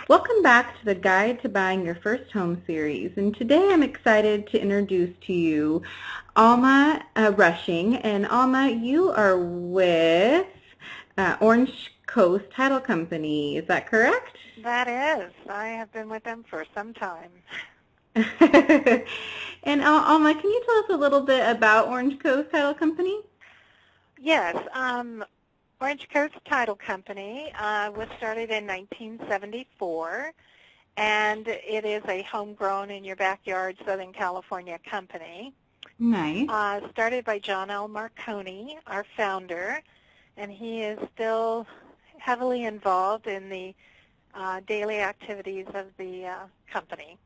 Welcome back to the Guide to Buying Your First Home series. And today I'm excited to introduce to you Alma Rushing. And Alma, you are with Orange Coast Title Company. Is that correct? That is. I have been with them for some time. And Alma, can you tell us a little bit about Orange Coast Title Company? Yes, Orange Coast Title Company was started in 1974, and it is a homegrown in your backyard Southern California company. Nice. Started by John L. Marconi, our founder, and he is still heavily involved in the daily activities of the company.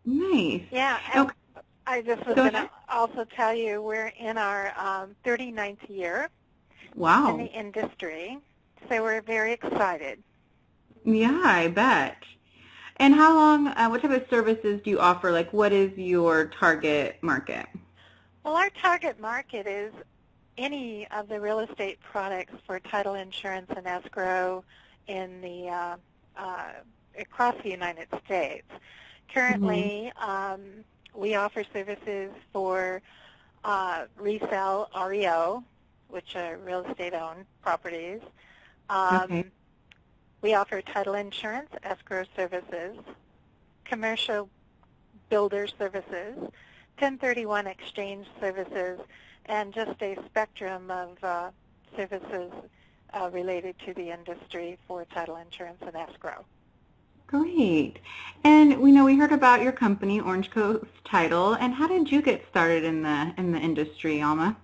Nice. Yeah, and I just was going to also tell you we're in our 39th year in the industry, so we're very excited. Yeah, I bet. And how long, what type of services do you offer? Like, what is your target market? Well, our target market is any of the real estate products for title insurance and escrow in the across the United States. Currently, we offer services for resale REO, which are real estate-owned properties. We offer title insurance, escrow services, commercial builder services, 1031 exchange services, and just a spectrum of services related to the industry for title insurance and escrow. Great. And we heard about your company, Orange Coast Title, and how did you get started in the industry, Alma?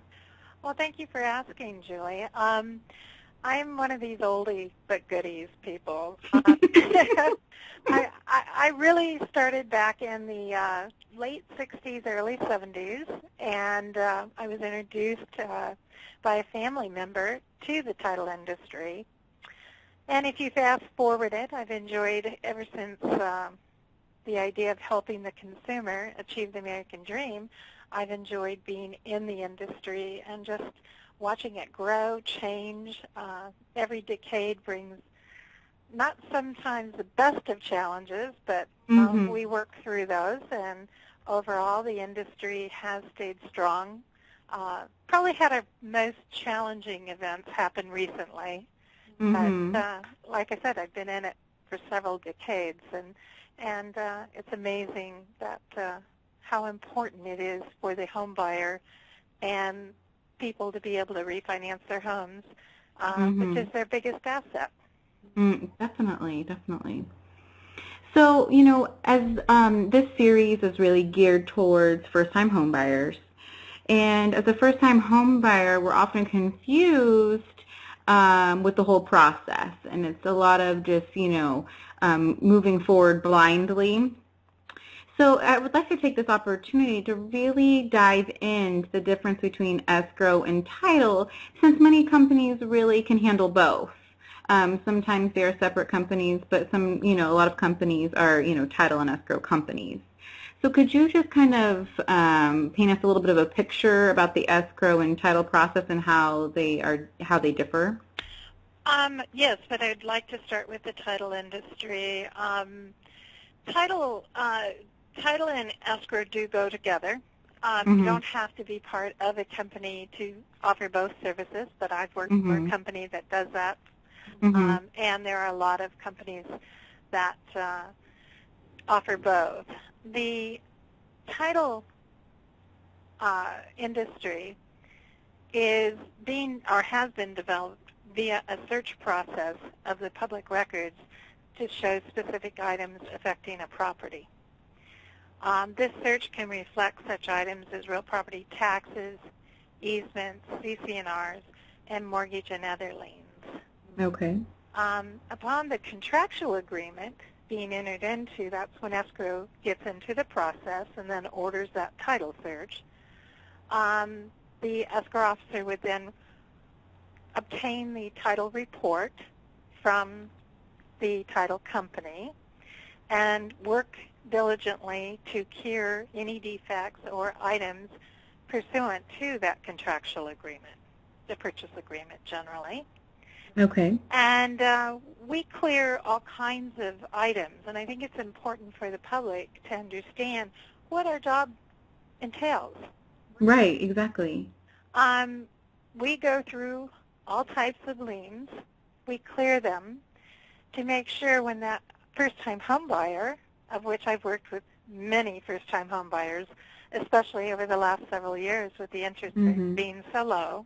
Well, thank you for asking, Julie. I'm one of these oldie but goodies people. I really started back in the late 60s, early 70s, and I was introduced by a family member to the title industry. And if you fast forward it, I've enjoyed ever since the idea of helping the consumer achieve the American dream. I've enjoyed being in the industry and just watching it grow, change. Every decade brings not sometimes the best of challenges, but we work through those. And overall, the industry has stayed strong. Probably had our most challenging events happen recently. But like I said, I've been in it for several decades, and it's amazing that how important it is for the home buyer and people to be able to refinance their homes, which is their biggest asset. Definitely, definitely. So, as this series is really geared towards first-time home buyers, and as a first-time home buyer, we're often confused with the whole process, and it's a lot of just, moving forward blindly. So I would like to take this opportunity to really dive into the difference between escrow and title, since many companies really can handle both. Sometimes they are separate companies, but a lot of companies are, title and escrow companies. So could you just kind of paint us a little bit of a picture about the escrow and title process and how they differ? Yes, but I'd like to start with the title industry. Title and escrow do go together. You don't have to be part of a company to offer both services, but I've worked for a company that does that. And there are a lot of companies that offer both. The title industry is being or has been developed via a search process of the public records to show specific items affecting a property. This search can reflect such items as real property taxes, easements, CC&Rs, and mortgage and other liens. Okay. Upon the contractual agreement being entered into, that's when escrow gets into the process and then orders that title search. The escrow officer would then obtain the title report from the title company and work diligently to cure any defects or items pursuant to that contractual agreement, the purchase agreement generally. Okay. And we clear all kinds of items, and I think it's important for the public to understand what our job entails. Right, exactly. Um, we go through all types of liens. We clear them to make sure when that first-time home buyer, of which I've worked with many first-time home buyers, especially over the last several years with the interest rate Mhm. being so low,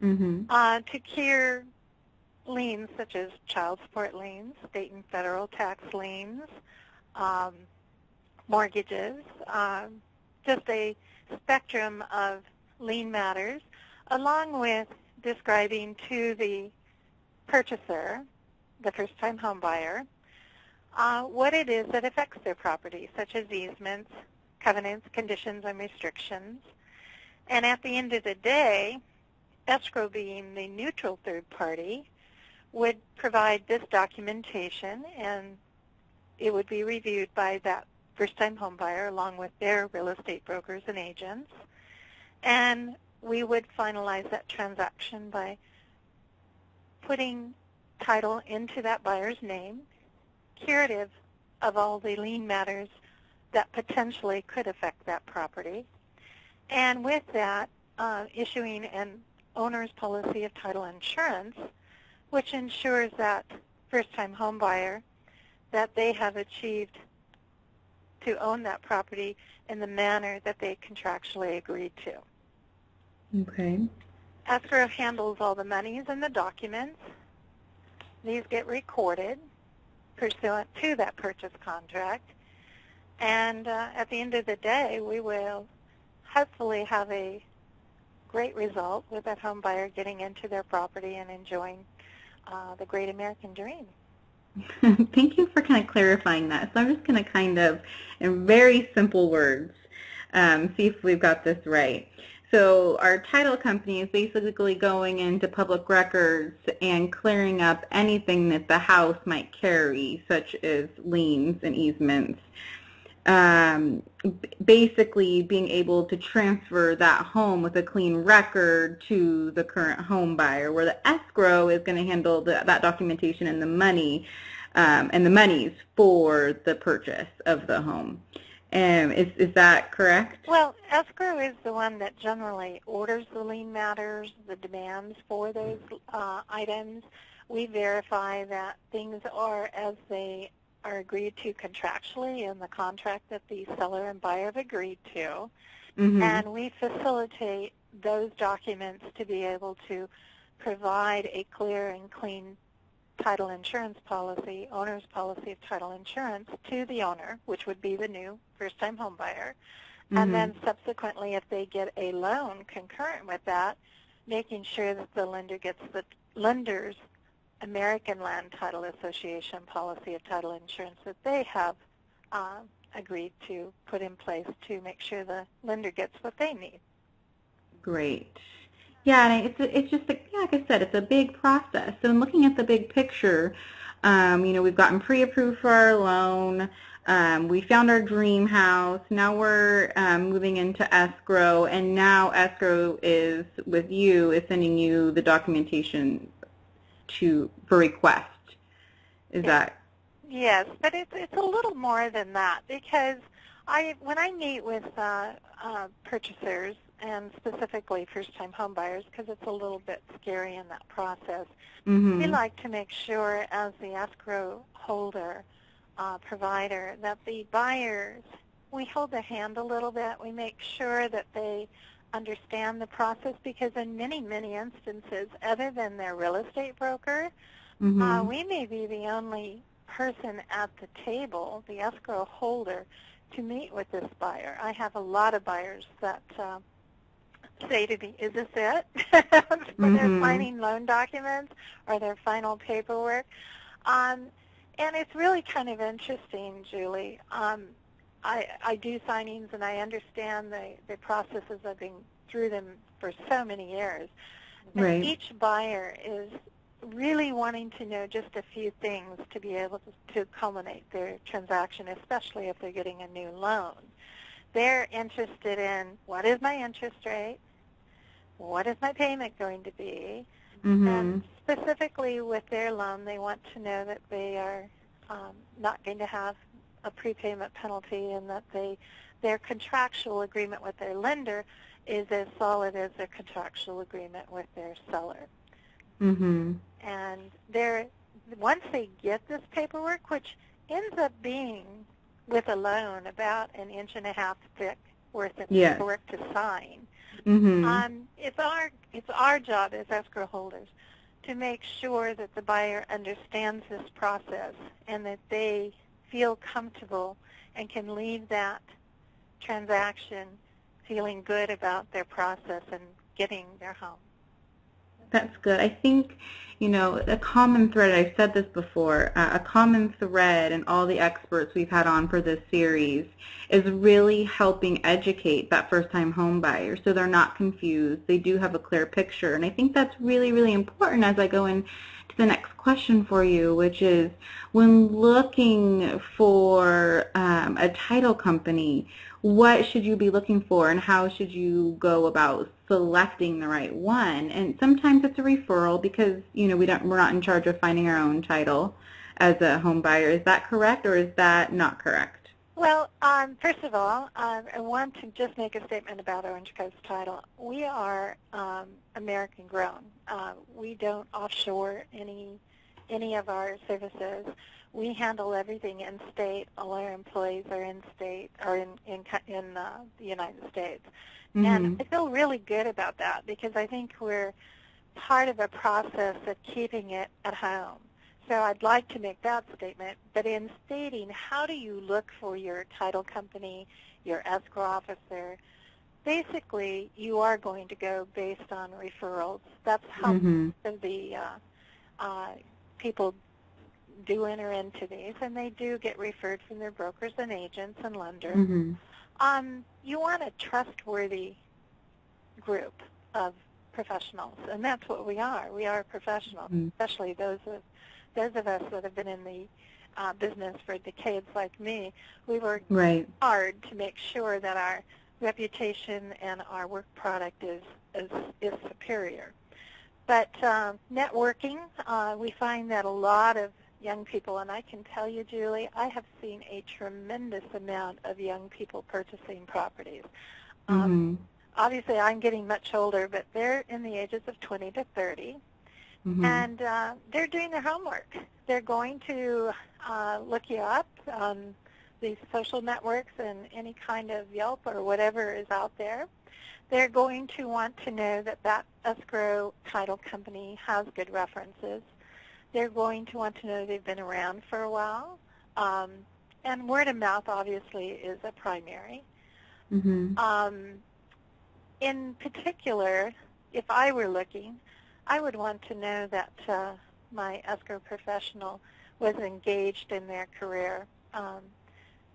Mhm. to clear liens such as child support liens, state and federal tax liens, um, mortgages, just a spectrum of lien matters, along with describing to the purchaser, the first-time home buyer, what it is that affects their property, such as easements, covenants, conditions, and restrictions. And at the end of the day, escrow being the neutral third party, would provide this documentation, and it would be reviewed by that first-time home buyer along with their real estate brokers and agents. And we would finalize that transaction by putting title into that buyer's name, curative of all the lien matters that potentially could affect that property. And with that, issuing an owner's policy of title insurance, which ensures that first-time home buyer that they have achieved to own that property in the manner that they contractually agreed to. Okay. Escrow handles all the monies and the documents. These get recorded pursuant to that purchase contract. And at the end of the day, we will hopefully have a great result with that home buyer getting into their property and enjoying the great American dream. Thank you for kind of clarifying that. So I'm just going to kind of, in very simple words, see if we've got this right. So our title company is basically going into public records and clearing up anything that the house might carry, such as liens and easements. Basically being able to transfer that home with a clean record to the current home buyer, where the escrow is going to handle that documentation and the monies for the purchase of the home. Is that correct? Well, escrow is the one that generally orders the lien matters, the demands for those items. We verify that things are as they are agreed to contractually in the contract that the seller and buyer have agreed to. Mm-hmm. And we facilitate those documents to be able to provide a clear and clean title insurance policy, owner's policy of title insurance to the owner, which would be the new first-time home buyer. Mm-hmm. And then subsequently, if they get a loan concurrent with that, making sure that the lender gets the lender's American Land Title Association policy of title insurance that they have agreed to put in place to make sure the lender gets what they need. Great. Yeah, and it's just like I said, it's a big process. So in looking at the big picture, we've gotten pre-approved for our loan. We found our dream house. Now we're moving into escrow, and now escrow is with you, is sending you the documentation for request. Is that? Yes, but it's a little more than that, because when I meet with purchasers, and specifically first-time home buyers, because it's a little bit scary in that process, Mm-hmm. we like to make sure as the escrow holder, provider, that the buyers, we hold their hand a little bit. We make sure that they understand the process, because in many, many instances, other than their real estate broker, Mm-hmm. we may be the only person at the table, the escrow holder, to meet with this buyer. I have a lot of buyers that say to me, is this it? For their signing loan documents or their final paperwork. And it's really kind of interesting, Julie. I do signings, and I understand the processes. I've been through them for so many years. And Right. each buyer is really wanting to know just a few things to be able to culminate their transaction, especially if they're getting a new loan. They're interested in, what is my interest rate? What is my payment going to be? And Mhm. specifically with their loan, they want to know that they are not going to have a prepayment penalty, and that their contractual agreement with their lender is as solid as their contractual agreement with their seller. Mhm. And once they get this paperwork, which ends up being, with a loan, about an inch and a half thick worth of Yes. paperwork to sign, Mhm. it's our job as escrow holders to make sure that the buyer understands this process and that they feel comfortable and can leave that transaction feeling good about their process and getting their home. That's good. I think, a common thread, I've said this before, a common thread in all the experts we've had on for this series is really helping educate that first-time home buyer so they're not confused. They do have a clear picture. And I think that's really, really important as I go into the next question for you, which is when looking for a title company, what should you be looking for and how should you go about selecting the right one? And sometimes it's a referral because, we're not in charge of finding our own title as a home buyer. Is that correct or is that not correct? Well, first of all, I want to just make a statement about Orange Coast Title. We are American grown. We don't offshore any of our services. We handle everything in state. All our employees are in state or in the United States. And Mhm. I feel really good about that because I think we're part of a process of keeping it at home. So I'd like to make that statement, but in stating how do you look for your title company, your escrow officer, basically you are going to go based on referrals. That's how most Mhm. of the people do enter into these, and they do get referred from their brokers and agents and lenders. Mhm. You want a trustworthy group of professionals, and that's what we are. We are professionals, Mhm. especially those of us that have been in the business for decades like me. We work Right. hard to make sure that our reputation and our work product is superior. But networking, we find that a lot of young people, and I can tell you, Julie, I have seen a tremendous amount of young people purchasing properties. Um, Mhm. Obviously, I'm getting much older, but they're in the ages of 20 to 30, Mhm. and they're doing their homework. They're going to look you up on these social networks and any kind of Yelp or whatever is out there. They're going to want to know that that escrow title company has good references. They're going to want to know they've been around for a while. And word of mouth, obviously, is a primary. Mhm. In particular, if I were looking, I would want to know that my escrow professional was engaged in their career,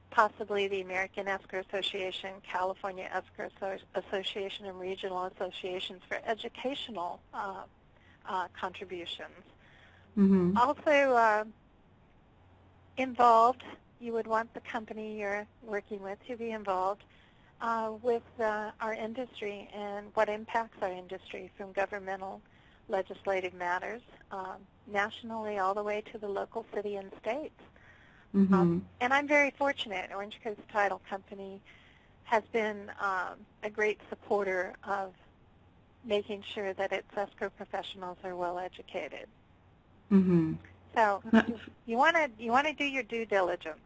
possibly the American Escrow Association, California Escrow Association, and regional associations for educational contributions. Mhm. Also involved, you would want the company you're working with to be involved with our industry and what impacts our industry from governmental legislative matters, nationally all the way to the local city and states. Mhm. And I'm very fortunate. Orange Coast Title Company has been a great supporter of making sure that its escrow professionals are well educated. Mhm. So That's you want to do your due diligence.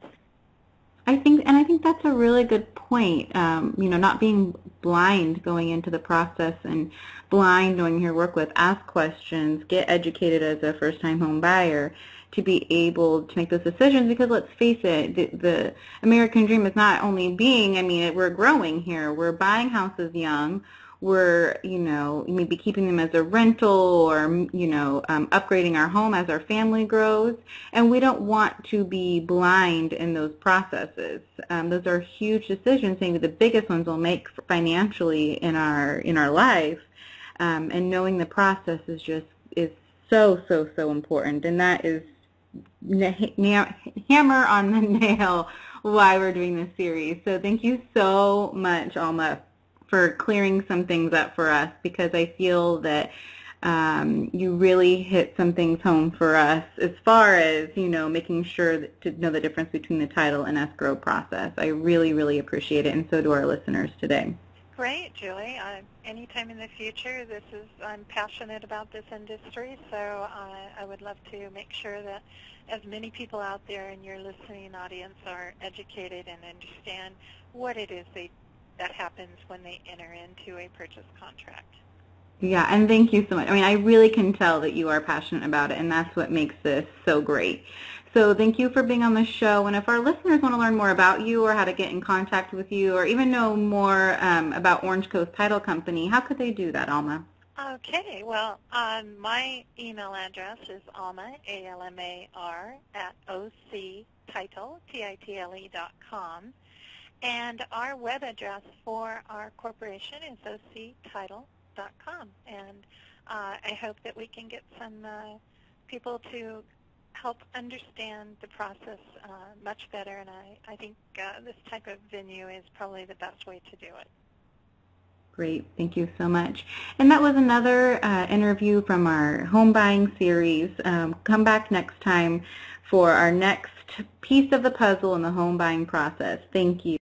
I think that's a really good point. Not being blind going into the process and blind knowing who you work with, ask questions, get educated as a first-time home buyer to be able to make those decisions because let's face it, the American dream is not only being, we're growing here. We're buying houses young. We're, maybe keeping them as a rental or, upgrading our home as our family grows. And we don't want to be blind in those processes. Those are huge decisions, maybe the biggest ones we'll make financially in our life. And knowing the process is so important. And that is hammer on the nail why we're doing this series. So thank you so much, Alma, for clearing some things up for us because I feel that You really hit some things home for us as far as, making sure to know the difference between the title and escrow process. I really, really appreciate it, and so do our listeners today. Great, Julie. Anytime in the future, I'm passionate about this industry, so I would love to make sure that as many people out there in your listening audience are educated and understand what it is that happens when they enter into a purchase contract. Yeah, and thank you so much. I mean, I really can tell that you are passionate about it, and that's what makes this so great. So thank you for being on the show. And if our listeners want to learn more about you or how to get in contact with you or even know more about Orange Coast Title Company, how could they do that, Alma? Okay, well, my email address is Alma, A-L-M-A-R, at octitle, Title.com. And our web address for our corporation is octitle.com. And I hope that we can get some people to help understand the process much better. And I think this type of venue is probably the best way to do it. Great. Thank you so much. And that was another interview from our home buying series. Come back next time for our next piece of the puzzle in the home buying process. Thank you.